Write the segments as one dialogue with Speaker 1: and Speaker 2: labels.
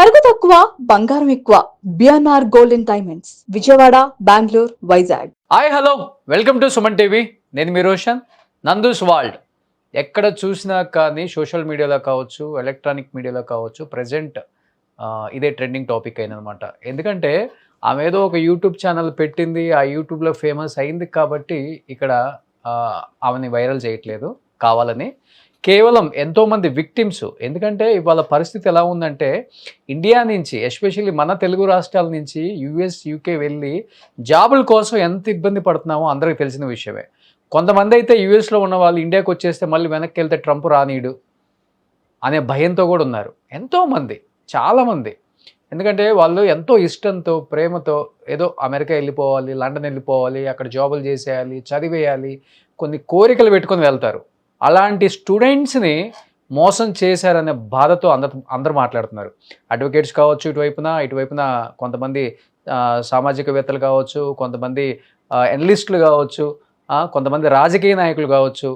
Speaker 1: తరుగు తక్కువ బంగారం ఎక్కువ. BNR golden diamonds, Vijayawada, Bengaluru, Vizag.
Speaker 2: Hi hello, welcome to Suman TV. నేను మీ రోషన్. నందూస్ వరల్డ్. ఎక్కడ చూసినా కానీ సోషల్ మీడియాలో కావచ్చు, ఎలక్ట్రానిక్ మీడియాలో కావచ్చు, ప్రజెంట్ ఇదే ట్రెండింగ్ టాపిక్ అయిందనమాట. ఎందుకంటే ఆమె ఏదో ఒక యూట్యూబ్ ఛానల్ పెట్టింది, ఆ యూట్యూబ్లో ఫేమస్ అయింది కాబట్టి ఇక్కడ ఆమెని వైరల్ చేయట్లేదు కావాలని. కేవలం ఎంతోమంది విక్టిమ్స్. ఎందుకంటే ఇవాళ పరిస్థితి ఎలా ఉందంటే, ఇండియా నుంచి ఎస్పెషల్లీ మన తెలుగు రాష్ట్రాల నుంచి యూఎస్, యూకే వెళ్ళి జాబుల కోసం ఎంత ఇబ్బంది పడుతున్నామో అందరికీ తెలిసిన విషయమే. కొంతమంది అయితే యూఎస్లో ఉన్న వాళ్ళు ఇండియాకి వచ్చేస్తే మళ్ళీ వెనక్కి వెళ్తే ట్రంప్ రానీడు అనే భయంతో కూడా ఉన్నారు ఎంతోమంది, చాలామంది. ఎందుకంటే వాళ్ళు ఎంతో ఇష్టంతో, ప్రేమతో ఏదో అమెరికా వెళ్ళిపోవాలి, లండన్ వెళ్ళిపోవాలి, అక్కడ జాబులు చేసేయాలి, చదివేయాలి, కొన్ని కోరికలు పెట్టుకొని వెళ్తారు. అలాంటి స్టూడెంట్స్ని మోసం చేశారనే బాధతో అందరూ మాట్లాడుతున్నారు. అడ్వకేట్స్ కావచ్చు, ఇటువైపున కొంతమంది సామాజికవేత్తలు కావచ్చు, కొంతమంది ఎనలిస్టులు కావచ్చు, కొంతమంది రాజకీయ నాయకులు కావచ్చు,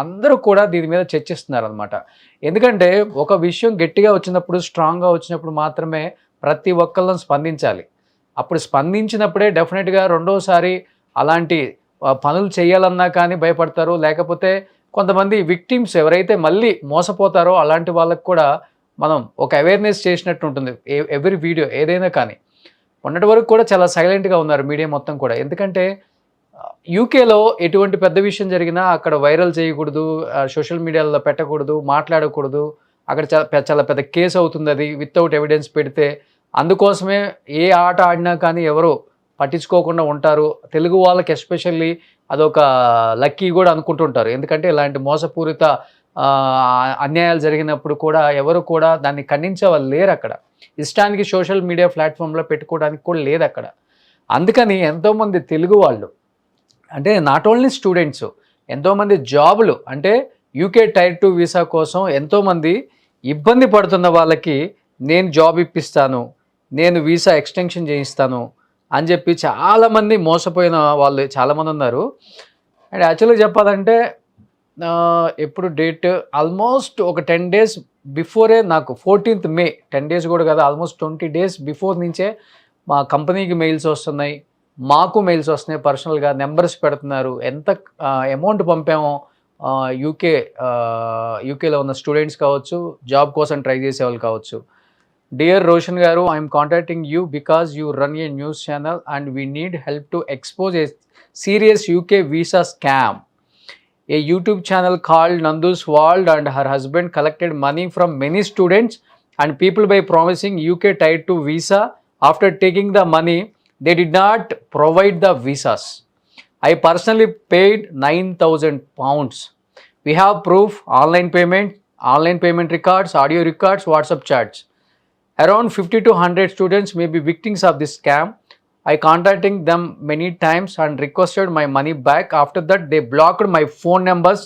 Speaker 2: అందరూ కూడా దీని మీద చర్చిస్తున్నారు అనమాట. ఎందుకంటే ఒక విషయం గట్టిగా వచ్చినప్పుడు, స్ట్రాంగ్గా వచ్చినప్పుడు మాత్రమే ప్రతి ఒక్కళ్ళని స్పందించాలి. అప్పుడు స్పందించినప్పుడే డెఫినెట్గా రెండోసారి అలాంటి పనులు చేయాలన్నా కానీ భయపడతారు. లేకపోతే కొంతమంది విక్టిమ్స్ ఎవరైతే మళ్ళీ మోసపోతారో అలాంటి వాళ్ళకు కూడా మనం ఒక అవేర్నెస్ చేసినట్టు ఉంటుంది. ఎవ్రీ వీడియో ఏదైనా కానీ. మొన్నటి వరకు కూడా చాలా సైలెంట్గా ఉన్నారు మీడియా మొత్తం కూడా. ఎందుకంటే యూకేలో ఎటువంటి పెద్ద విషయం జరిగినా అక్కడ వైరల్ చేయకూడదు, సోషల్ మీడియాలో పెట్టకూడదు, మాట్లాడకూడదు. అక్కడ చాలా పెద్ద కేసు అవుతుంది అది వితౌట్ ఎవిడెన్స్ పెడితే. అందుకోసమే ఏ ఆట ఆడినా కానీ ఎవరు పట్టించుకోకుండా ఉంటారు. తెలుగు వాళ్ళకి ఎస్పెషల్లీ అదొక లక్కీ కూడా అనుకుంటుంటారు. ఎందుకంటే ఇలాంటి మోసపూరిత అన్యాయాలు జరిగినప్పుడు కూడా ఎవరు కూడా దాన్ని ఖండించే వాళ్ళు లేరు అక్కడ. ఇష్టానికి సోషల్ మీడియా ప్లాట్ఫామ్లో పెట్టుకోవడానికి కూడా లేదు అక్కడ. అందుకని ఎంతోమంది తెలుగు వాళ్ళు, అంటే నాట్ ఓన్లీ స్టూడెంట్స్, ఎంతోమంది జాబులు, అంటే యూకే టైర్ 2 వీసా కోసం ఎంతోమంది ఇబ్బంది పడుతున్న వాళ్ళకి నేను జాబ్ ఇప్పిస్తాను, నేను వీసా ఎక్స్టెన్షన్ చేయిస్తాను అని చెప్పి చాలామంది మోసపోయిన వాళ్ళు చాలామంది ఉన్నారు. అండ్ యాక్చువల్గా చెప్పాలంటే ఎప్పుడు డేట్ ఆల్మోస్ట్ ఒక 10 days బిఫోరే, నాకు 14th May, 10 days కూడా కదా, ఆల్మోస్ట్ 20 days బిఫోర్ నుంచే మా కంపెనీకి మెయిల్స్ వస్తున్నాయి, మాకు మెయిల్స్ వస్తున్నాయి. పర్సనల్గా నెంబర్స్ పెడుతున్నారు, ఎంత అమౌంట్ పంపామో. యూకేలో ఉన్న స్టూడెంట్స్ కావచ్చు, జాబ్ కోసం ట్రై చేసే వాళ్ళు కావచ్చు. డియర్ రోషన్ గారు, I'm contacting you because you run A news channel and we need help to expose A serious UK visa scam. A YouTube channel called Nandu's World and her husband collected money from many students and people by promising UK Tier 2 visa. After taking the money, they did not provide the visas. I personally paid £9,000. We have proof, online payment records, audio records, WhatsApp chats. Around 50 to 100 students may be victims of this scam. I contacted them many times and requested my money back. After that, they blocked my phone numbers,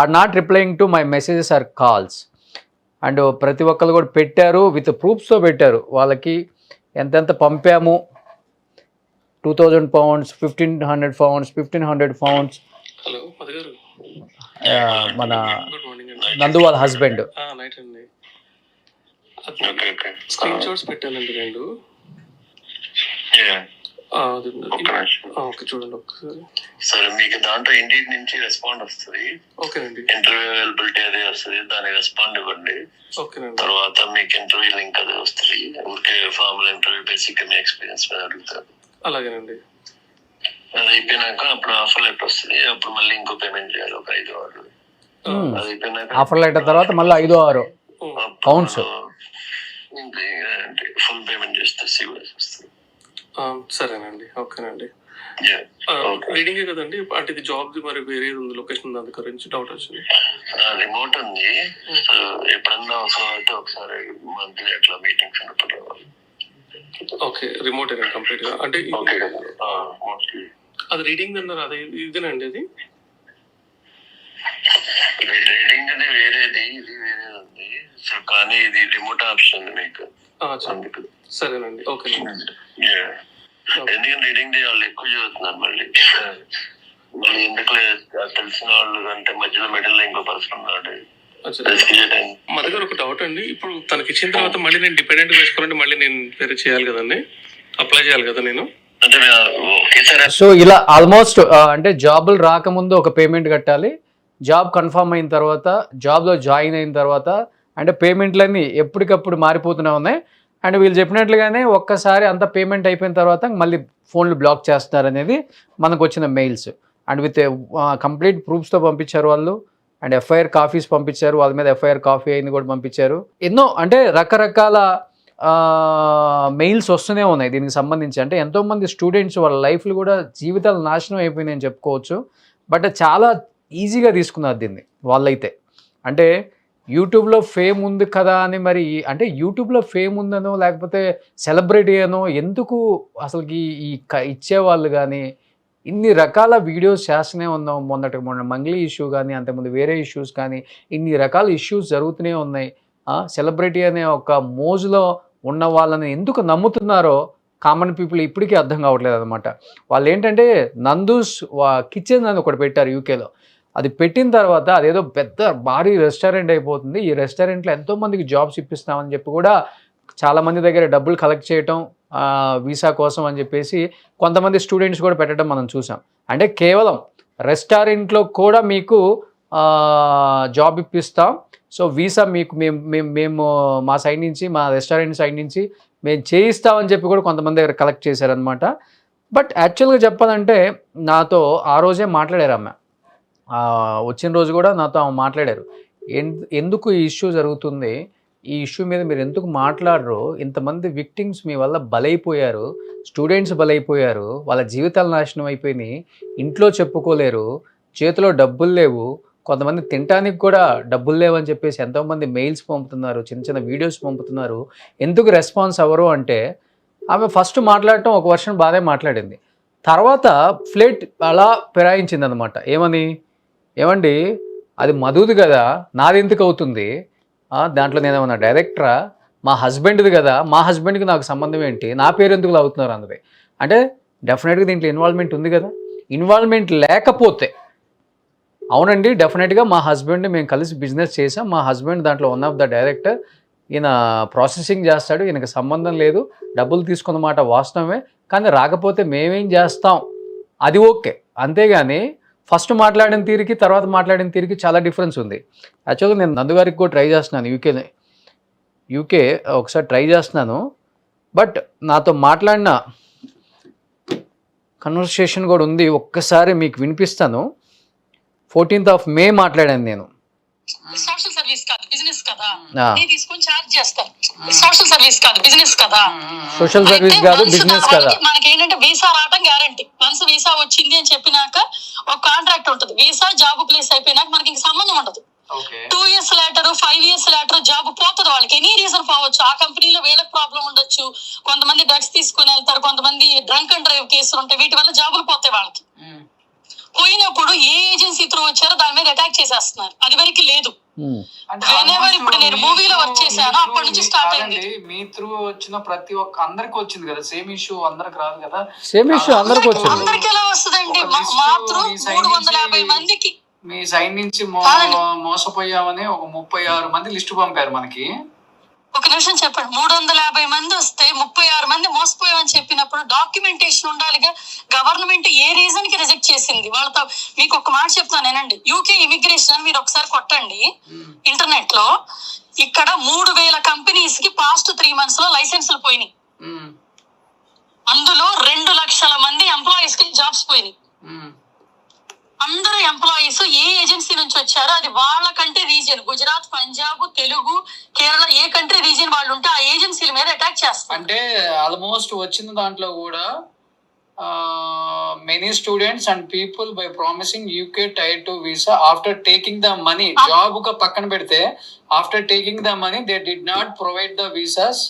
Speaker 2: are not replying to my messages or calls. And ప్రతి ఒక్కరు కూడా పెట్టారు, with ప్రూఫ్స్తో పెట్టారు. వాళ్ళకి ఎంతెంత పంపాము, £2,000, £1,500, £1,500. మన నందు వాళ్ళ హస్బెండ్.
Speaker 3: స్క్రీన్ షాట్స్ పెట్టానండి రెండు. చూడండి ఒకసారి.
Speaker 4: సరే, మీకు దాంట్లో ఇండియన్ నుంచి రెస్పాండ్ వస్తుంది.
Speaker 3: ఓకేనండి.
Speaker 4: ఇంటర్వ్యూ అవైలబిలిటీ అదే వస్తుంది, దాని రెస్పాండ్ ఇవ్వండి.
Speaker 3: ఓకేనండి.
Speaker 4: తర్వాత మీకు ఇంటర్వ్యూ లింక్ అదే వస్తుంది. ఊరికే ఫార్మల్ ఇంటర్వ్యూ, బేసిక్ మీ ఎక్స్పీరియన్స్ మీద అడుగుతారు.
Speaker 3: అలాగేనండి.
Speaker 4: అది అయిపోయినాక అప్పుడు ఆఫర్ లెటర్ వస్తుంది. అప్పుడు మళ్ళీ ఇంకో పేమెంట్ చేయాలి, ఒక 5-6. అది అయిపోయినాక
Speaker 2: ఆఫర్ లెటర్ తర్వాత మళ్ళీ 5-6 పౌండ్స్
Speaker 4: ఫుల్ పేమెంట్ చేస్తే సివిల్ వస్తుంది.
Speaker 3: సరేనండి. ఓకేనండి. రీడింగే కదండి, అంటే ఇది జాబ్ మరి వేరే ఉంది లొకేషన్, దాని గురించి డౌట్ వచ్చింది.
Speaker 4: రిమోట్ ఉంది. ఎప్పుడన్నా అవసరం అయితే ఒకసారి మంత్లీ అట్లా మీటింగ్స్ ఉన్నప్పుడు.
Speaker 3: ఓకే, రిమోట్ కంప్లీట్ గా. అంటే అది రీడింగ్ అన్నారు, అదే ఇదేనండి. అది
Speaker 4: రీడింగ్ అది వేరేది, ఇది వేరేది ఉంది. సో కానీ ఇది రిమోట్ ఆప్షన్ ఉంది మీకు.
Speaker 3: సరేనండి. ఓకేనండి.
Speaker 4: ఎందుకంటే రీడింగ్ డే వాళ్ళు ఎక్కువ చదువుతున్నారు. మళ్ళీ ఎందుకు తెలిసిన వాళ్ళు అంటే మధ్యలో మిడిల్ లో ఇంకో పర్సన్ ఉన్నాడు.
Speaker 3: మా దగ్గర ఒక డౌట్ అండి. ఇప్పుడు తనకి ఇచ్చిన తర్వాత మళ్ళీ నేను డిపెండెంట్ వేసుకోవాలంటే మళ్ళీ నేను వేరే చేయాలి కదండి, అప్లై చేయాలి కదా నేను.
Speaker 2: సో ఇలా ఆల్మోస్ట్ అంటే జాబులు రాకముందు ఒక పేమెంట్ కట్టాలి, జాబ్ కన్ఫర్మ్ అయిన తర్వాత, జాబ్లో జాయిన్ అయిన తర్వాత అంటే పేమెంట్లన్నీ ఎప్పటికప్పుడు మారిపోతూనే ఉన్నాయి. అండ్ వీళ్ళు చెప్పినట్లుగానే ఒక్కసారి అంత పేమెంట్ అయిపోయిన తర్వాత మళ్ళీ ఫోన్లు బ్లాక్ చేస్తున్నారు అనేది మనకు వచ్చిన మెయిల్స్. అండ్ విత్ కంప్లీట్ ప్రూఫ్స్తో పంపించారు వాళ్ళు. అండ్ ఎఫ్ఐఆర్ కాపీస్ పంపించారు, వాళ్ళ మీద ఎఫ్ఐఆర్ కాపీ అయింది కూడా పంపించారు. ఎన్నో అంటే రకరకాల మెయిల్స్ వస్తూనే ఉన్నాయి దీనికి సంబంధించి. అంటే ఎంతోమంది స్టూడెంట్స్ వాళ్ళ లైఫ్లు కూడా జీవితాలు నాశనం అయిపోయినాయని చెప్పుకోవచ్చు. బట్ చాలా ఈజీగా తీసుకున్నారు దీన్ని వాళ్ళైతే. అంటే యూట్యూబ్లో ఫేమ్ ఉంది కదా అని మరి, అంటే యూట్యూబ్లో ఫేమ్ ఉందనో లేకపోతే సెలబ్రిటీ అనో ఎందుకు అసలుకి ఈ ఇచ్చేవాళ్ళు కానీ ఇన్ని రకాల వీడియోస్ చేస్తూనే ఉన్నాం. మొన్న మంగ్లీ ఇష్యూ కానీ అంతకుముందు వేరే ఇష్యూస్ కానీ ఇన్ని రకాల ఇష్యూస్ జరుగుతూనే ఉన్నాయి. సెలబ్రిటీ అనే ఒక మోజులో ఉన్న వాళ్ళని ఎందుకు నమ్ముతున్నారో కామన్ పీపుల్ ఇప్పటికీ అర్థం కావట్లేదు అనమాట. వాళ్ళు ఏంటంటే నందూస్ కిచెన్ అని ఒకటి పెట్టారు యూకేలో. అది పెట్టిన తర్వాత అదేదో పెద్ద భారీ రెస్టారెంట్ అయిపోతుంది. ఈ రెస్టారెంట్లో ఎంతోమందికి జాబ్స్ ఇప్పిస్తామని చెప్పి కూడా చాలామంది దగ్గర డబ్బులు కలెక్ట్ చేయటం వీసా కోసం అని చెప్పేసి కొంతమంది స్టూడెంట్స్ కూడా పెట్టడం మనం చూసాం. అంటే కేవలం రెస్టారెంట్లో కూడా మీకు జాబ్ ఇప్పిస్తాం, సో వీసా మీకు మేము మా సైడ్ నుంచి, మా రెస్టారెంట్ సైడ్ నుంచి మేము చేయిస్తామని చెప్పి కూడా కొంతమంది దగ్గర కలెక్ట్ చేశారనమాట. బట్ యాక్చువల్గా చెప్పాలంటే నాతో ఆ రోజే మాట్లాడారు అమ్మ. వచ్చిన రోజు కూడా నాతో ఆమె మాట్లాడారు. ఎందుకు ఈ ఇష్యూ జరుగుతుంది, ఈ ఇష్యూ మీద మీరు ఎందుకు మాట్లాడరు, ఇంతమంది విక్టిమ్స్ మీ వల్ల బలైపోయారు, స్టూడెంట్స్ బలైపోయారు, వాళ్ళ జీవితాలు నాశనం అయిపోయినాయి, ఇంట్లో చెప్పుకోలేరు, చేతిలో డబ్బులు లేవు, కొంతమంది తినడానికి కూడా డబ్బులు లేవని చెప్పేసి ఎంతోమంది మెయిల్స్ పంపుతున్నారు, చిన్న చిన్న వీడియోస్ పంపుతున్నారు, ఎందుకు రెస్పాన్స్ అవ్వరు అంటే ఆమె ఫస్ట్ మాట్లాడటం ఒక వర్షన్ బాగానే మాట్లాడింది. తర్వాత ఫ్లేట్ అలా ఫిరాయించింది అనమాట. ఏమండి అది మధుది కదా, నాది ఎందుకు అవుతుంది, దాంట్లో నేనేమన్నా డైరెక్టరా, మా హస్బెండ్ది కదా, మా హస్బెండ్కి నాకు సంబంధం ఏంటి, నా పేరు ఎందుకు అవుతున్నారు అందుకే. అంటే డెఫినెట్గా దీంట్లో ఇన్వాల్వ్మెంట్ ఉంది కదా. ఇన్వాల్వ్మెంట్ లేకపోతే అవునండి డెఫినెట్గా మా హస్బెండ్ మేము కలిసి బిజినెస్ చేసాం, మా హస్బెండ్ దాంట్లో వన్ ఆఫ్ ద డైరెక్టర్, ఈయన ప్రాసెసింగ్ చేస్తాడు, ఈయనకి సంబంధం లేదు, డబ్బులు తీసుకున్నమాట వాస్తవమే, కానీ రాకపోతే మేమేం చేస్తాం, అది ఓకే. అంతేగాని ఫస్ట్ మాట్లాడిన తీరికి తర్వాత మాట్లాడిన తీరికి చాలా డిఫరెన్స్ ఉంది. యాక్చువల్గా నేను నందు గారికి కూడా ట్రై చేస్తున్నాను, యూకే ఒకసారి ట్రై చేస్తున్నాను. బట్ నాతో మాట్లాడిన కన్వర్సేషన్ కూడా ఉంది, ఒక్కసారి మీకు వినిపిస్తాను. 14th May మాట్లాడాను నేను.
Speaker 5: సోషల్ సర్వీస్ కాదు బిజినెస్ కదా, నేను తీసుకొని చార్జ్ చేస్తాను. సోషల్ సర్వీస్ కాదు బిజినెస్ కదా,
Speaker 2: సోషల్ సర్వీస్ కాదు బిజినెస్ కదా.
Speaker 5: మనకి ఏంటంటే వీసా రావడం గ్యారంటీ. వన్స్ వీసా వచ్చింది అని చెప్పినాక ఒక కాంట్రాక్ట్ ఉంటుంది. వీసా జాబ్ ప్లేస్ అయిపోయినాక మనకి ఇంక సంబంధం ఉండదు. 2 years later 5 years later job పోతుంది వాళ్ళకి. ఎనీ రీజన్ పోవచ్చు. ఆ కంపెనీలో వీళ్ళకి ప్రాబ్లం ఉండొచ్చు, కొంతమంది డ్రగ్స్ తీసుకుని వెళ్తారు, కొంతమంది డ్రంక్ అండ్ డ్రైవ్ కేసులు ఉంటాయి, వీటి వల్ల జాబులు పోతాయి వాళ్ళకి. పోయినప్పుడు ఏ ఏజెన్సీ త్రూ వచ్చారో దాని మీద అటాక్ చేసేస్తున్నారు. అది వరకు లేదు. ఇప్పుడు నేను మూవీలో వర్క్ చేశాను, అప్పటి నుంచి స్టార్ట్ అయింది.
Speaker 6: మీ త్రూ వచ్చిన ప్రతి ఒక్క అందరికి వచ్చింది కదా, సేమ్ ఇష్యూ అందరికి రాదు కదా.
Speaker 2: సేమ్ ఇష్యూ అందరికి వచ్చింది.
Speaker 5: అందరికి ఎలా వస్తుందండి? మా త్రూ 350 మందికి
Speaker 6: మీ సైడ్ నుంచి మోసపోయామని ఒక 36 మంది లిస్ట్ పంపారు మనకి.
Speaker 5: ఒక నిమిషం చెప్పండి. 350 మంది వస్తే 36 మంది మోసపోయామని చెప్పినప్పుడు డాక్యుమెంటేషన్ ఉండాలిగా. గవర్నమెంట్ ఏ రీజన్ కి రిజెక్ట్ చేసింది వాళ్ళతో? మీకు ఒక మాట చెప్తాను ఏనండి. యూకే ఇమిగ్రేషన్ మీరు ఒకసారి కొట్టండి ఇంటర్నెట్ లో. ఇక్కడ 3000 కంపెనీస్ కి పాస్ట్ 3 months లో లైసెన్సులు పోయినాయి. అందులో 2 లక్షల మంది ఎంప్లాయీస్ కి జాబ్స్ పోయినాయి. అందరూ ఎంప్లాయీస్ ఏ ఏజెన్సీ నుంచి వచ్చారో అది వాళ్ళకంటే రీజియన్, గుజరాత్, పంజాబ్, తెలుగు, కేరళ, ఏ కంట్రీ రీజియన్ వాళ్ళు ఉంటే ఆ ఏజెన్సీల మీద అటాక్ చేస్తారు.
Speaker 6: అంటే ఆల్మోస్ట్ వచ్చిన దాంట్లో కూడా many students and people by promising UK tier 2 visa after taking the money, job గా పక్కన పెడితే after taking the money they did not provide the visas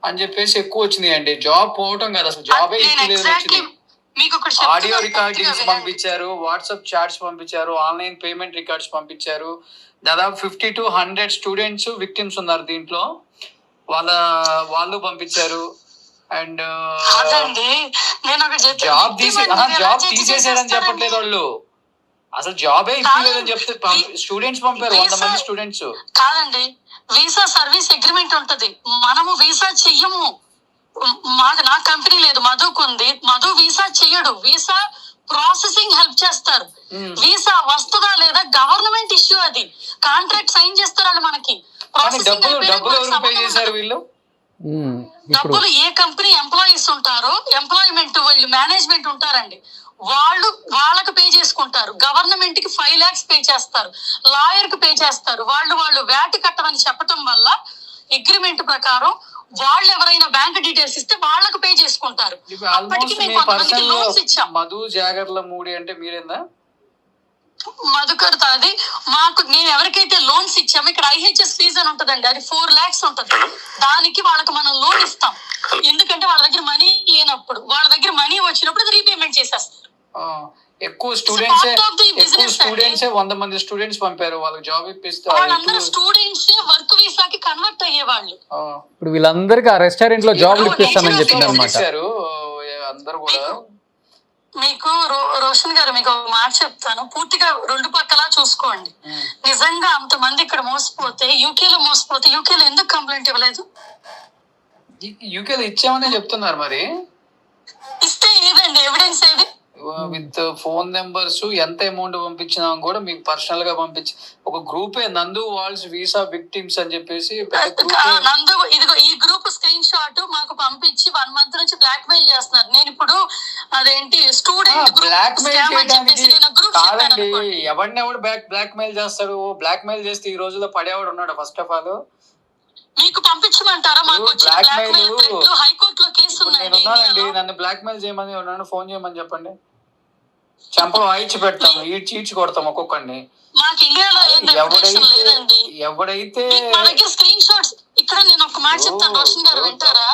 Speaker 6: అని చెప్పేసి ఎక్కువ వచ్చింది అండి. జాబ్ పోవటం కదా, అసలు జాబే వచ్చింది. ఆడియో రికార్డింగ్స్ పంపించారు, వాట్సాప్ చాట్స్ పంపించారు, ఆన్లైన్ పేమెంట్ రికార్డ్స్ పంపించారు. దాదాపు 50 to 100 స్టూడెంట్స్ విక్టిమ్స్ ఉన్నారు దీంట్లో, వాళ్ళు పంపించారు. అండ్ జాబ్ తీసేసారని చెప్పట్లేదు వాళ్ళు, అసలు జాబే ఇప్పలేదని చెప్తే స్టూడెంట్స్ పంపారు 100 మంది స్టూడెంట్స్.
Speaker 5: కాదండి, వీసా సర్వీస్ అగ్రిమెంట్ ఉంటది, మనము వీసా చెయ్యము. నా కంపెనీ లేదు, మధుకుంది, మధు వీసా చెయ్యడు, వీసా ప్రాసెసింగ్ హెల్ప్ చేస్తారు. వీసా వస్తుందా లేదా గవర్నమెంట్ ఇష్యూ, అది కాంట్రాక్ట్ సైన్ చేస్తారు మనకి. డబ్బులు ఏ కంపెనీ ఎంప్లాయీస్ ఉంటారో, ఎంప్లాయ్మెంట్ వీళ్ళు మేనేజ్మెంట్ ఉంటారండి, వాళ్ళకి పే చేసుకుంటారు. గవర్నమెంట్ కి 5 lakhs పే చేస్తారు, లాయర్ కి పే చేస్తారు. వాళ్ళు వ్యాట్ కట్టమని చెప్పటం వల్ల అగ్రిమెంట్ ప్రకారం వాళ్ళు ఎవరైనా బ్యాంక్ డీటెయిల్స్ ఇస్తే వాళ్ళకు పే చేసుకుంటారు.
Speaker 6: మధు జాగర్ల మూడి అంటే మీరేందా?
Speaker 5: మధుకర్ అది మాకు, నేను ఎవరికైతే లోన్స్ ఇచ్చామో, ఇక్కడ IHS ఫీజు అని ఉంటదండి, అది 4 lakhs ఉంటది. దానికి వాళ్ళకి మనం లోన్ ఇస్తాం, ఎందుకంటే వాళ్ళ దగ్గర మనీ లేనప్పుడు, వాళ్ళ దగ్గర మనీ వచ్చినప్పుడు అది రీపేమెంట్ చేసేస్తారు.
Speaker 6: ఎక్కువ స్టూడెంట్స్ 100 మంది స్టూడెంట్స్ పంపారు, వాళ్ళకి జాబ్ ఇప్పిస్తారు.
Speaker 5: వాళ్ళందరూ స్టూడెంట్స్ వర్క్ వీసాకి కన్వర్ట్ అయ్యేవాళ్ళు.
Speaker 2: ఇప్పుడు వీళ్ళందరికీ ఆ రెస్టారెంట్ లో జాబ్ ఇప్పిస్తామని చెప్పింది అనమాట
Speaker 6: అందరూ కూడా.
Speaker 5: మీకు రోషన్ గారు, మీకు ఒక మాట చెప్తాను, పూర్తిగా 2 పక్కలా చూసుకోండి. నిజంగా అంతమంది ఇక్కడ మోసపోతే, యూకేలో మోసపోతే, యూకేలో ఎందుకు కంప్లైంట్ ఇవ్వలేదు?
Speaker 6: యూకేలో ఇచ్చామని చెప్తున్నారు, మరి
Speaker 5: ఇస్తే ఏదండి ఎవిడెన్స్ ఏది?
Speaker 6: విత్ ఫోన్ నెంబర్స్, ఎంత అమౌంట్ పంపించినా కూడా మీకు పర్సనల్ గా పంపించి ఒక గ్రూపే, నందు వాల్స్ వీసా విక్టిమ్స్ అని చెప్పేసి
Speaker 5: నందు, ఇదిగో ఈ గ్రూప్ స్క్రీన్ షాట్ మాకు పంపించి 1 month నుంచి బ్లాక్ మెయిల్ చేస్తున్నారు. నేను ఇప్పుడు అదేంటి స్టూడెంట్
Speaker 6: బ్లాక్ మెయిల్ చేయడానికి కాదండి, ఎవరు బ్లాక్ మెయిల్ చేస్తాడు? బ్లాక్ మెయిల్ చేస్తే ఈ రోజుల్లో పడేవాడు ఉన్నాడు? ఫస్ట్ ఆఫ్ ఆల్
Speaker 5: మీకు పంపించమంటారా? మాకు హైకోర్టులో కేసు
Speaker 6: ఉన్నానండి, నన్ను బ్లాక్ మెయిల్ చేయమని, నన్ను ఫోన్ చేయమని చెప్పండి, చంపలు వాయించి పెడతాము, ఈడ్చి కొడతాం ఒక్కొక్కడిని.
Speaker 5: మాకు ఇండియాలో
Speaker 6: ఎవడైతే
Speaker 5: స్క్రీన్ షాట్స్, ఇక్కడ నేను ఒక మాట చెప్తాను, రోషన్ గారు వింటారా?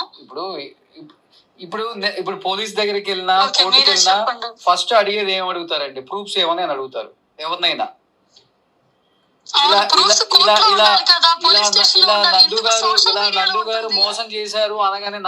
Speaker 6: ఇప్పుడు పోలీస్ దగ్గరికి వెళ్ళినా, కోర్టుకి వెళ్ళినా ఫస్ట్ అడిగేది ఏం అడుగుతారండి? ప్రూఫ్స్ ఏమని అని అడుగుతారు ఎవరినైనా. నందు గారు మోసం చేశారు అనగానే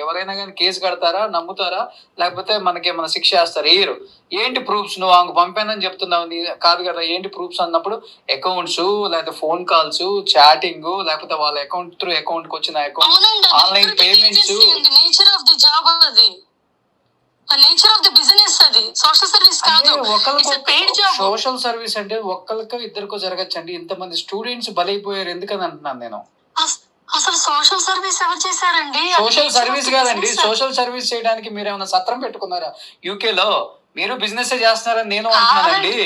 Speaker 6: ఎవరైనా కానీ కేసు కడతారా, నమ్ముతారా? లేకపోతే మనకి ఏమైనా శిక్ష వేస్తారు? ఏరు. ఏంటి ప్రూఫ్స్? నువ్వు ఆమెకు పంపానని చెప్తున్నావు కాదు కదా, ఏంటి ప్రూఫ్స్ అన్నప్పుడు అకౌంట్స్, లేకపోతే ఫోన్ కాల్స్, చాటింగ్, లేకపోతే వాళ్ళ అకౌంట్ త్రూ అకౌంట్ కి వచ్చిన account, online payments.
Speaker 5: Nature of the job, అది నేచర్ ఆఫ్ ది బిజినెస్, అది సోషల్ సర్వీస్ కాదు.
Speaker 6: సోషల్ సర్వీస్ అంటే ఒక్కరికో ఇద్దరికో జరగచ్చండి. ఇంతమంది స్టూడెంట్స్ బలైపోయారు ఎందుకని అంటున్నాను నేను.
Speaker 5: అసలు సోషల్ సర్వీస్ ఎవరు చేశారండి?
Speaker 6: సోషల్ సర్వీస్ కాదండి, సోషల్ సర్వీస్ చేయడానికి మీరు ఏమైనా సత్రం పెట్టుకున్నారా? యూకేలో మీరు బిజినెస్ చేస్తున్నారని నేను అంటున్నానండి.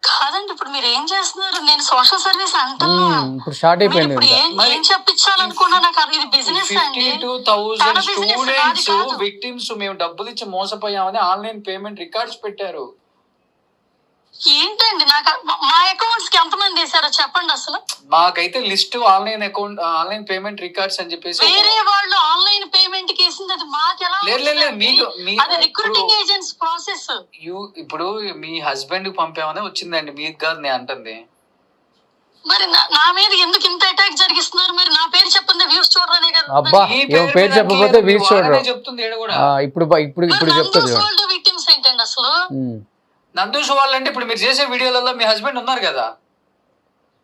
Speaker 5: కాదండి, ఇప్పుడు మీరు ఏం చేస్తున్నారు? నేను సోషల్ సర్వీస్ అంటున్నా.
Speaker 2: ఇప్పుడు స్టార్ట్ అయిపోయింది.
Speaker 5: ఏం చెప్పించాలనుకున్నా? నాకు ఇది బిజినెస్ అండి.
Speaker 6: 52,000 స్టూడెంట్స్ విక్టిమ్స్ మేము డబ్బులు ఇచ్చి మోసపోయామని ఆన్లైన్ పేమెంట్ రికార్డ్స్ పెట్టారు.
Speaker 5: ఏంటండి, నాకు మా అకౌంట్స్ కి ఎంతమంది వేసారో చెప్పండి అసలు.
Speaker 6: మాకైతే list online account, online payment records అని చెప్పేసి
Speaker 5: వేరే వాళ్ళు ఆన్లైన్ పేమెంట్ కి వేసింది, అది మాకు ఎలా? అది రిక్రూటింగ్ ఏజెంట్స్ ప్రాసెస్.
Speaker 6: ఇప్పుడు మీ హస్బెండ్ కి పంపామని వచ్చిందండి, మీకు కాదు నేను అంటుంది.
Speaker 5: మరి నా మీద ఎందుకు ఇంత అటాక్ జరిగిస్తున్నారు? మరి నా పేరు చెప్పండి, వ్యూస్ చూడరనే కదా.
Speaker 2: అబ్బా, పేరు చెప్పకపోతే వ్యూస్ చూడరు
Speaker 6: చెప్తుంది.
Speaker 2: ఇప్పుడు చెప్తుంది.
Speaker 5: విక్టిమ్స్ ఏంటండి అసలు?
Speaker 6: నందూష్ వాళ్ళంటే ఇప్పుడు మీరు చేసే వీడియోలలో మీ హస్బెండ్ ఉన్నారు కదా.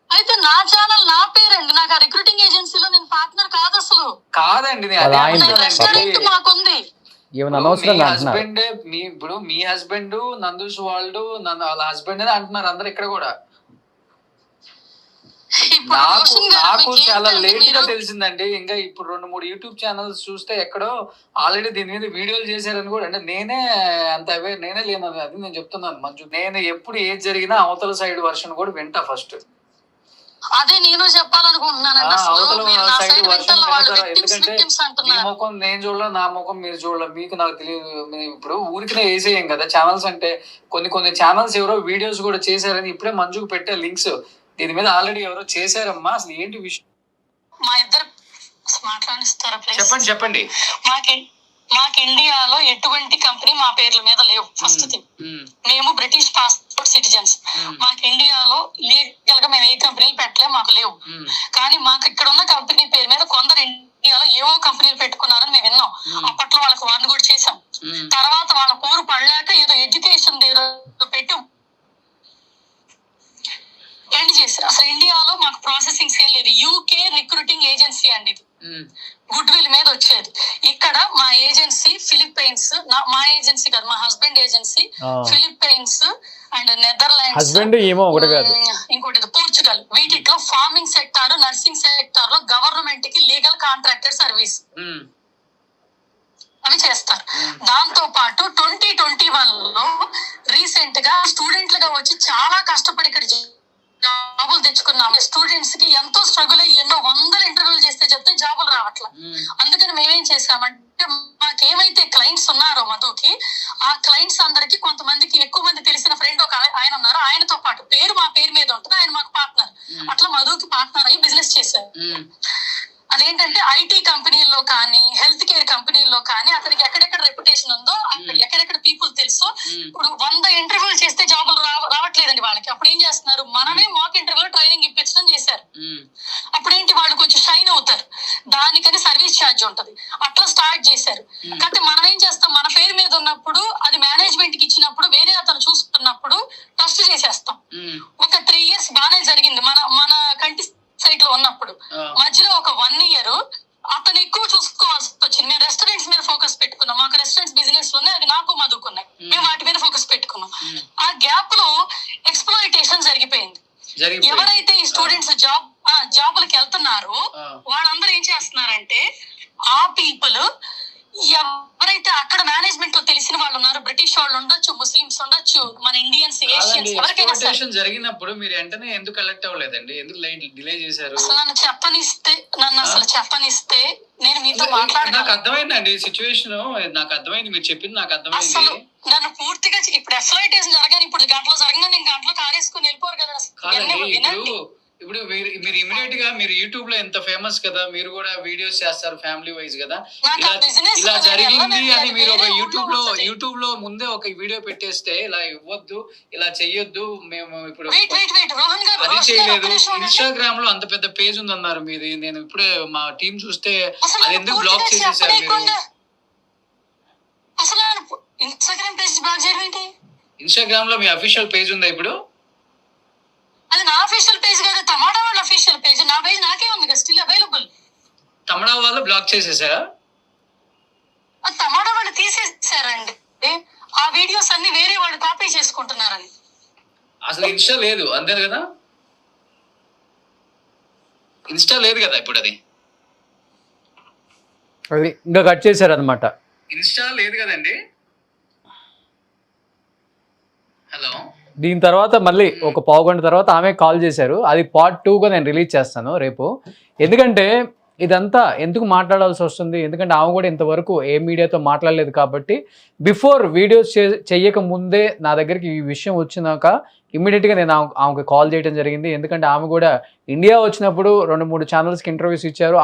Speaker 5: అయితే నా ఛానల్ నా పేరండి, నాకు ఆ రిక్రూటింగ్ ఏజెన్సీలో నేను పార్ట్నర్ కాదు అసలు.
Speaker 6: కాదండి,
Speaker 5: మాకుంది.
Speaker 6: మీ హస్బెండ్, ఇప్పుడు మీ హస్బెండ్ నందూష్ వాళ్ళు వాళ్ళ హస్బెండ్ అంటున్నారు అందరు ఇక్కడ కూడా. నాకు చాలా లేట్ గా తెలిసిందండి. ఇంకా ఇప్పుడు 2-3 యూట్యూబ్ ఛానల్స్ చూస్తే ఎక్కడో ఆల్రెడీ దీని మీద వీడియోలు చేశారని కూడా. అంటే నేనే అంత అవేర్ నేనే లేను, అది నేను చెప్తున్నాను మంజు. నేను ఎప్పుడు ఏది జరిగినా అవతల సైడ్ వర్షన్ కూడా వింటా ఫస్ట్.
Speaker 5: అదే నేను చెప్పాలనుకుంటున్నాను.
Speaker 6: అవతల సైడ్ వర్షన్ వింటారా? ఎందుకంటే మీ ముఖం నేను చూడలే, నా ముఖం మీరు చూడలే, మీకు నాకు తెలియదు. ఇప్పుడు ఊరికినే వేసేయం కదా ఛానల్స్ అంటే. కొన్ని ఛానల్స్ ఎవరో వీడియోస్ కూడా చేశారని ఇప్పుడే మంజుకు పెట్టే లింక్స్. దీని మీద ఆల్రెడీ ఎవరో చేశారమ్మా. అసలు ఏంటి విషయం?
Speaker 5: మా ఇద్దరు మాట్లాడిస్తారా?
Speaker 6: చెప్పండి.
Speaker 5: మాకు ఇండియాలో ఎటువంటి కంపెనీ మా పేర్ల మీద లేవు. ఫస్ట్ థింగ్, మేము బ్రిటిష్ పాస్పోర్ట్ సిటిజన్స్. మాకు ఇండియాలో లీగల్ గా మేము ఏ కంపెనీలు పెట్టలే, మాకు లేవు. కానీ మాకు ఇక్కడ ఉన్న కంపెనీ పేరు మీద కొందరు ఇండియాలో ఏవో కంపెనీలు పెట్టుకున్నారని మేము విన్నాం. అప్పట్లో వాళ్ళకి వార్న్ కూడా చేశాం. తర్వాత వాళ్ళ పోరు పడలేక ఏదో ఎడ్యుకేషన్ పెట్టాం, ఎండ్ చేశారు. అసలు ఇండియాలో మాకు ప్రాసెసింగ్ ఏం లేదు. యూకే రిక్రూటింగ్ ఏజెన్సీ అండి ఇది, గుడ్ విల్ మీద వచ్చేది. ఇక్కడ మా ఏజెన్సీ ఫిలిప్పైన్స్, మా ఏజెన్సీ కాదు, మా husband agency Philippines and Netherlands,
Speaker 2: husband ఏమో ఒకటి కాదు
Speaker 5: ఇంకోటి పోర్చుగల్. వీటిలో ఫార్మింగ్ సెక్టార్, నర్సింగ్ సెక్టార్ లో గవర్నమెంట్ కి లీగల్ కాంట్రాక్టర్ సర్వీస్ అవి చేస్తారు. దాంతో పాటు 2021 లో రీసెంట్ గా స్టూడెంట్లుగా వచ్చి చాలా కష్టపడి ఇక్కడ జాబులు తెచ్చుకున్నాం. స్టూడెంట్స్ కి ఎంతో స్ట్రగుల్ అయ్యి ఎన్నో వందల ఇంటర్వ్యూలు చేస్తే చెప్తే జాబులు రావట్లా. అందుకని మేమేం చేసామంటే మాకేమైతే క్లయింట్స్ ఉన్నారో మధుకి, ఆ క్లయింట్స్ అందరికి కొంతమందికి ఎక్కువ మంది తెలిసిన ఫ్రెండ్ ఒక ఆయన ఉన్నారు, ఆయనతో పాటు పేరు మా పేరు మీద ఉంటుంది, ఆయన మాకు పార్ట్నర్. అట్లా మధుకి పార్ట్నర్ అయ్యి బిజినెస్ చేశారు. అదేంటంటే ఐటీ కంపెనీల్లో కానీ హెల్త్ కేర్ కంపెనీల్లో కానీ అతనికి ఎక్కడెక్కడ రెప్యుటేషన్ ఉందో, అక్కడ ఎక్కడెక్కడ పీపుల్ తెలుసో. ఇప్పుడు 100 ఇంటర్వ్యూలు చేస్తే జాబులు రావట్లేదండి వాళ్ళకి. అప్పుడు ఏం చేస్తున్నారు, మనమే మాక్ ఇంటర్వ్యూలో ట్రైనింగ్ ఇప్పించడం చేశారు. అప్పుడేంటి, వాళ్ళు కొంచెం షైన్ అవుతారు, దానికని సర్వీస్ ఛార్జ్ ఉంటది. అట్లా స్టార్ట్ చేశారు. కాబట్టి మనం ఏం చేస్తాం, మన పేరు మీద ఉన్నప్పుడు అది మేనేజ్మెంట్ కి ఇచ్చినప్పుడు వేరే అతను చూసుకున్నప్పుడు ట్రస్ట్ చేసేస్తాం. ఒక 3 years బాగానే జరిగింది మన కంటి సైట్ లో ఉన్నప్పుడు. మధ్యలో ఒక 1 year అతను ఎక్కువ చూసుకోవాల్సి వచ్చింది. మేము రెస్టారెంట్స్ మీద ఫోకస్ పెట్టుకున్నాం, మాకు రెస్టారెంట్స్ బిజినెస్ ఉన్నాయి, అది నాకు మధుకున్నాయి, మేము వాటి మీద ఫోకస్ పెట్టుకున్నాం. ఆ గ్యాప్ లో ఎక్స్‌ప్లాయిటేషన్ జరిగిపోయింది. ఎవరైతే ఈ స్టూడెంట్స్ జాబులకి వెళ్తున్నారో వాళ్ళందరూ ఏం చేస్తున్నారంటే, ఆ పీపుల్ ఎవరైతే అక్కడ మేనేజ్మెంట్ లో తెలిసిన వాళ్ళు ఉన్నారు, బ్రిటిష్ వాళ్ళు ఉండొచ్చు, ముస్లిమ్స్ ఉండొచ్చు, మన ఇండియన్స్, ఏషియన్స్, ఎవరికైనా
Speaker 6: జరిగినప్పుడు మీరు వెంటనే ఎందుకు కలెక్ట్ అవ్వలేదండి? ఎందుకు డిలే చేశారు?
Speaker 5: అసలు నన్ను అసలు చెప్పనిస్తే నేను మీతో మాట్లాడతాను.
Speaker 6: నాకు అర్థమైందండి సిచ్యువేషన్, నాకు అర్థమైంది, మీరు చెప్పింది నాకు అర్థమైంది.
Speaker 5: అసలు నన్ను పూర్తిగా ఇప్పుడు ఎక్స్‌ప్లాయిటేషన్ జరగాలి, ఇప్పుడు గంటలో జరగగా నేను గంటలో కారేసుకుని వెళ్ళిపోరు కదా.
Speaker 6: ఇప్పుడు మీరు ఇమీడియట్ గా మీరు యూట్యూబ్ లో ఎంత ఫేమస్ కదా, మీరు కూడా వీడియోస్ చేస్తారు ఫ్యామిలీ వైజ్ కదా, ఇలా జరిగింది అని మీరు ఒక యూట్యూబ్ లో ముందే ఒక వీడియో పెట్టేస్తే, ఇలా ఇవ్వద్దు, ఇలా చెయ్యొద్దు, మేము ఇప్పుడు అది చేయలేదు. ఇన్స్టాగ్రామ్ లో అంత పెద్ద పేజ్ ఉందన్నారు మీది. నేను ఇప్పుడే మా టీం చూస్తే అది ఎందుకు బ్లాక్ చేసేసారు మీరు?
Speaker 5: అసలు ఇన్స్టాగ్రామ్ పేజ్ బ్లాక్ చేయడం ఏంటి?
Speaker 6: ఇన్స్టాగ్రామ్ లో మీ అఫీషియల్ పేజ్ ఉందా ఇప్పుడు?
Speaker 5: అది నా అఫీషియల్ పేజ్ కాదు, తమాడా వాళ్ళ అఫీషియల్ పేజ్. నా పేజ్ నాకే ఉంది కదా, స్టిల్ అవైలబుల్.
Speaker 6: తమిళ వాళ్ళు బ్లాక్ చేసేసారా?
Speaker 5: తమాడా వాళ్ళు తీసేసారండి. ఆ వీడియోస్ అన్ని వేరే వాళ్ళు కాపీ చేసుకుంటున్నారని.
Speaker 6: అసలు ఇన్స్టా లేదు అంతే కదా, ఇన్స్టా లేదు కదా ఇప్పుడు, అది
Speaker 2: ఇంకా కట్ చేశారు అనమాట.
Speaker 6: ఇన్స్టా లేదు కదండి. హలో,
Speaker 2: దీని తర్వాత మళ్ళీ ఒక పావు గంట తర్వాత ఆమె కాల్ చేశారు. అది part 2గా నేను రిలీజ్ చేస్తాను రేపు. ఎందుకంటే ఇదంతా ఎందుకు మాట్లాడాల్సి వస్తుంది, ఎందుకంటే ఆమె కూడా ఇంతవరకు ఏ మీడియాతో మాట్లాడలేదు కాబట్టి, బిఫోర్ వీడియోస్ చెయ్యక ముందే నా దగ్గరికి ఈ విషయం వచ్చినాక ఇమ్మీడియట్గా నేను ఆమెకు కాల్ చేయడం జరిగింది. ఎందుకంటే ఆమె కూడా ఇండియా వచ్చినప్పుడు 2-3 ఛానల్స్కి ఇంటర్వ్యూస్ ఇచ్చారు.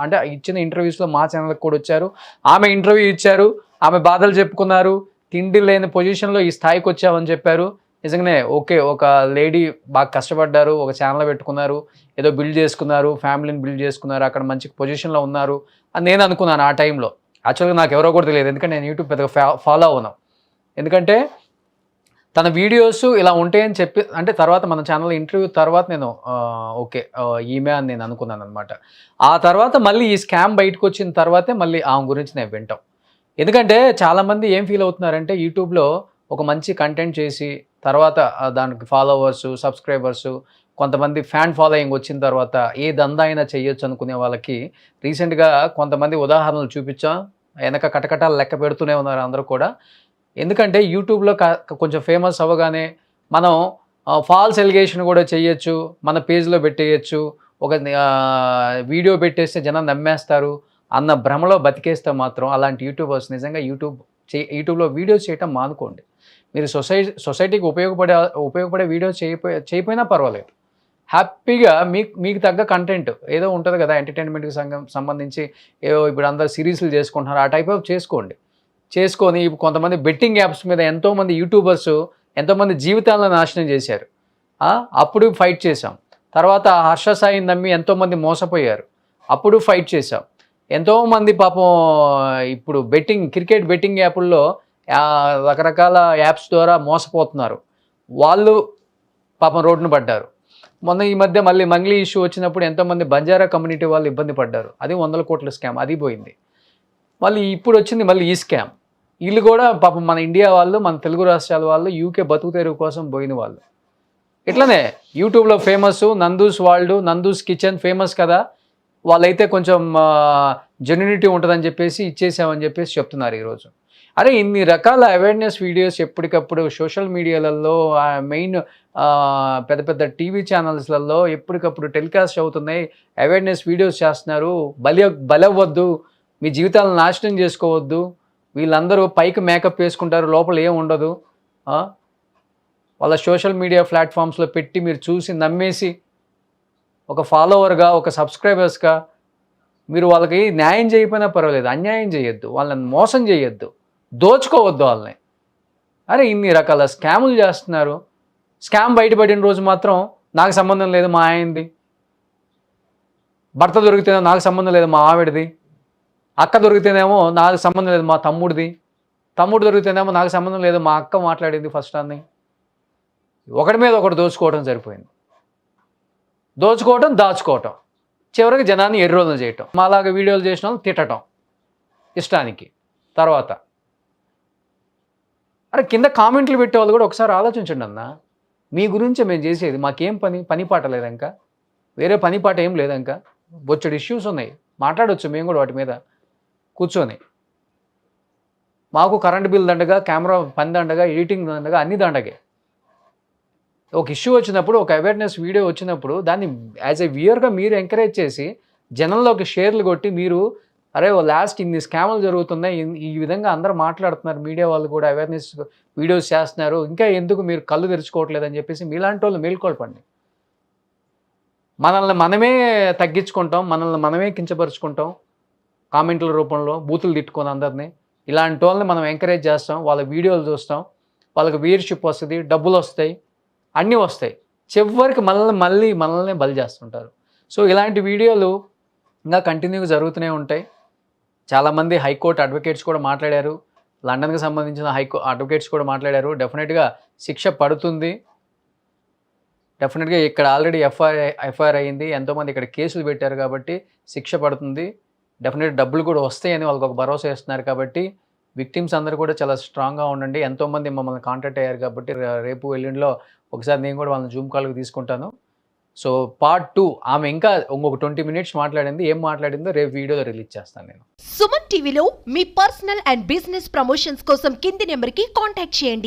Speaker 2: అంటే ఇచ్చిన ఇంటర్వ్యూస్లో మా ఛానల్కి కూడా వచ్చారు. ఆమె ఇంటర్వ్యూ ఇచ్చారు, ఆమె బాధలు చెప్పుకున్నారు, తిండి లేని పొజిషన్లో ఈ స్థాయికి వచ్చామని చెప్పారు. నిజంగానే ఓకే, ఒక లేడీ బాగా కష్టపడ్డారు, ఒక ఛానల్ పెట్టుకున్నారు, ఏదో బిల్డ్ చేసుకున్నారు, ఫ్యామిలీని బిల్డ్ చేసుకున్నారు, అక్కడ మంచి పొజిషన్లో ఉన్నారు అని నేను అనుకున్నాను ఆ టైంలో. యాక్చువల్గా నాకు ఎవరో కూడా తెలియదు, ఎందుకంటే నేను యూట్యూబ్ పెద్దగా ఫాలో అవును. ఎందుకంటే తన వీడియోస్ ఇలా ఉంటాయని చెప్పి, అంటే తర్వాత మన ఛానల్ ఇంటర్వ్యూ తర్వాత నేను ఓకే ఈమె అని నేను అనుకున్నాను అనమాట. ఆ తర్వాత మళ్ళీ ఈ స్కామ్ బయటకు వచ్చిన తర్వాతే మళ్ళీ ఆమె గురించి నేను వింటాం. ఎందుకంటే చాలామంది ఏం ఫీల్ అవుతున్నారంటే, యూట్యూబ్లో ఒక మంచి కంటెంట్ చేసి తర్వాత దానికి ఫాలోవర్సు, సబ్స్క్రైబర్సు, కొంతమంది ఫ్యాన్ ఫాలోయింగ్ వచ్చిన తర్వాత ఏ దందా అయినా చేయొచ్చు అనుకునే వాళ్ళకి రీసెంట్గా కొంతమంది ఉదాహరణలు చూపించాం. వెనక కటకటాలు లెక్క పెడుతూనే ఉన్నారు అందరూ కూడా. ఎందుకంటే యూట్యూబ్లో కొంచెం ఫేమస్ అవ్వగానే మనం ఫాల్స్ ఎలిగేషన్ కూడా చేయొచ్చు, మన పేజ్లో పెట్టేయచ్చు, ఒక వీడియో పెట్టేస్తే జనం నమ్మేస్తారు అన్న భ్రమలో బతికేస్తే మాత్రం అలాంటి యూట్యూబర్స్ నిజంగా యూట్యూబ్లో వీడియోస్ చేయటం మానుకోండి. మీరు సొసైటీకి ఉపయోగపడే వీడియోస్ చేయకపోయినా పర్వాలేదు, హ్యాపీగా మీకు తగ్గ కంటెంట్ ఏదో ఉంటుంది కదా, ఎంటర్టైన్మెంట్కి సంబంధించి ఏదో ఇప్పుడు అందరు సిరీస్లు చేసుకుంటున్నారు, ఆ టైప్ ఆఫ్ చేసుకొని కొంతమంది బెట్టింగ్ యాప్స్ మీద ఎంతోమంది యూట్యూబర్స్ ఎంతోమంది జీవితాలను నాశనం చేశారు. అప్పుడు ఫైట్ చేశాం. తర్వాత హర్ష సాయిని నమ్మి ఎంతోమంది మోసపోయారు, అప్పుడు ఫైట్ చేశాం. ఎంతోమంది పాపం ఇప్పుడు క్రికెట్ బెట్టింగ్ యాప్ల్లో రకరకాల యాప్స్ ద్వారా మోసపోతున్నారు. వాళ్ళు పాపం రోడ్డున పడ్డారు. మొన్న ఈ మధ్య మళ్ళీ మంగ్లీ ఇష్యూ వచ్చినప్పుడు ఎంతోమంది బంజారా కమ్యూనిటీ వాళ్ళు ఇబ్బంది పడ్డారు. అది 100 కోట్ల స్కామ్, అది పోయింది. మళ్ళీ ఇప్పుడు వచ్చింది మళ్ళీ ఈ స్కామ్. వీళ్ళు కూడా పాపం మన ఇండియా వాళ్ళు, మన తెలుగు రాష్ట్రాల వాళ్ళు, యూకే బతుకు తెరువు కోసం పోయిన వాళ్ళు. ఇట్లనే యూట్యూబ్లో famous Nandu's world, Nandu's kitchen famous కదా, వాళ్ళైతే కొంచెం జెన్యూనిటీ ఉంటుందని చెప్పేసి ఇచ్చేసామని చెప్పేసి చెప్తున్నారు ఈరోజు. అరే ఇన్ని రకాల అవేర్నెస్ వీడియోస్ ఎప్పటికప్పుడు సోషల్ మీడియాలలో, మెయిన్ పెద్ద పెద్ద టీవీ ఛానల్స్లలో ఎప్పటికప్పుడు టెలికాస్ట్ అవుతున్నాయి. అవేర్నెస్ వీడియోస్ చేస్తున్నారు. బలవ్వద్దు, మీ జీవితాలను నాశనం చేసుకోవద్దు, వీళ్ళందరూ పైకి మేకప్ వేసుకుంటారు, లోపల ఏం ఉండదు, వాళ్ళ సోషల్ మీడియా ప్లాట్ఫామ్స్లో పెట్టి మీరు చూసి నమ్మేసి ఒక ఫాలోవర్గా, ఒక సబ్స్క్రైబర్స్గా మీరు వాళ్ళకి న్యాయం చేయకపోయినా పర్వాలేదు, అన్యాయం చేయొద్దు, వాళ్ళని మోసం చేయొద్దు, దోచుకోవద్దు వాళ్ళని. అరే ఇన్ని రకాల స్కాములు చేస్తున్నారు. స్కామ్ బయటపడిన రోజు మాత్రం నాకు సంబంధం లేదు మా ఆయనది, భర్త దొరికితేనే నాకు సంబంధం లేదు మా ఆవిడది, అక్క దొరికితేనేమో నాకు సంబంధం లేదు మా తమ్ముడిది, తమ్ముడు దొరికితేనేమో నాకు సంబంధం లేదు మా అక్క మాట్లాడింది ఫస్ట్ అని. ఒకటి మీద ఒకటి దోచుకోవడం సరిపోయింది. దోచుకోవటం, దాచుకోవటం, చివరికి జనాన్ని ఎర్రోలను చేయటం, మాలాగా వీడియోలు చేసిన వాళ్ళు తిట్టడం ఇష్టానికి. తర్వాత అరే కింద కామెంట్లు పెట్టే వాళ్ళు కూడా ఒకసారి ఆలోచించండి అన్న, మీ గురించి మేము చేసేది, మాకేం పని పాట లేదంక, వేరే పని పాట ఏం లేదంక, బొచ్చడు ఇష్యూస్ ఉన్నాయి, మాట్లాడవచ్చు మేము కూడా వాటి మీద కూర్చొని. మాకు కరెంట్ బిల్ దండగా, కెమెరా పని దండగా, ఎడిటింగ్ దండగా, అన్ని దండగే. ఒక ఇష్యూ వచ్చినప్పుడు, ఒక అవేర్నెస్ వీడియో వచ్చినప్పుడు దాన్ని యాజ్ ఎ వ్యూయర్గా మీరు ఎంకరేజ్ చేసి జనంలోకి షేర్లు కొట్టి, మీరు అరే లాస్ట్ ఇన్ని స్కాములు జరుగుతున్నాయి, ఈ విధంగా అందరూ మాట్లాడుతున్నారు, మీడియా వాళ్ళు కూడా అవేర్నెస్ వీడియోస్ చేస్తున్నారు, ఇంకా ఎందుకు మీరు కళ్ళు తెరుచుకోవట్లేదని చెప్పేసి మీలాంటి వాళ్ళు మేల్కొల్పండి. మనల్ని మనమే తగ్గించుకుంటాం, మనల్ని మనమే కించపరుచుకుంటాం, కామెంట్ల రూపంలో బూతులు తిట్టుకొని అందరినీ. ఇలాంటి వాళ్ళని మనం ఎంకరేజ్ చేస్తాం, వాళ్ళ వీడియోలు చూస్తాం, వాళ్ళకి వ్యూయర్షిప్ వస్తుంది, డబ్బులు వస్తాయి, అన్నీ వస్తాయి, చివరికి మనల్ని బలి చేస్తుంటారు. సో ఇలాంటి వీడియోలు ఇంకా కంటిన్యూగా జరుగుతూనే ఉంటాయి. చాలామంది హైకోర్టు అడ్వకేట్స్ కూడా మాట్లాడారు, లండన్కి సంబంధించిన అడ్వకేట్స్ కూడా మాట్లాడారు. డెఫినెట్గా శిక్ష పడుతుంది. డెఫినెట్గా ఇక్కడ ఆల్రెడీ ఎఫ్ఐఆర్ అయ్యింది, ఎంతోమంది ఇక్కడ కేసులు పెట్టారు కాబట్టి శిక్ష పడుతుంది. డెఫినెట్ డబ్బులు కూడా వస్తాయని వాళ్ళకి ఒక భరోసా ఇస్తున్నారు. కాబట్టి విక్టిమ్స్ అందరూ కూడా చాలా స్ట్రాంగ్గా ఉండండి. ఎంతోమంది మమ్మల్ని కాంటాక్ట్ అయ్యారు కాబట్టి రేపు ఎల్లుండిలో ఒకసారి నేను కూడా వాళ్ళని జూమ్ కాల్కి తీసుకుంటాను. సో పార్ట్ 2 ఆమె ఇంకా ఇంకొక 20 మినిట్స్ మాట్లాడింది, ఏం మాట్లాడిందో రేపు వీడియోలో రిలీజ్ చేస్తాను నేను.
Speaker 7: సుమన్ టీవీలో మీ పర్సనల్ అండ్ బిజినెస్ ప్రమోషన్స్ కోసం కింది నెంబర్కి కాంటాక్ట్ చేయండి.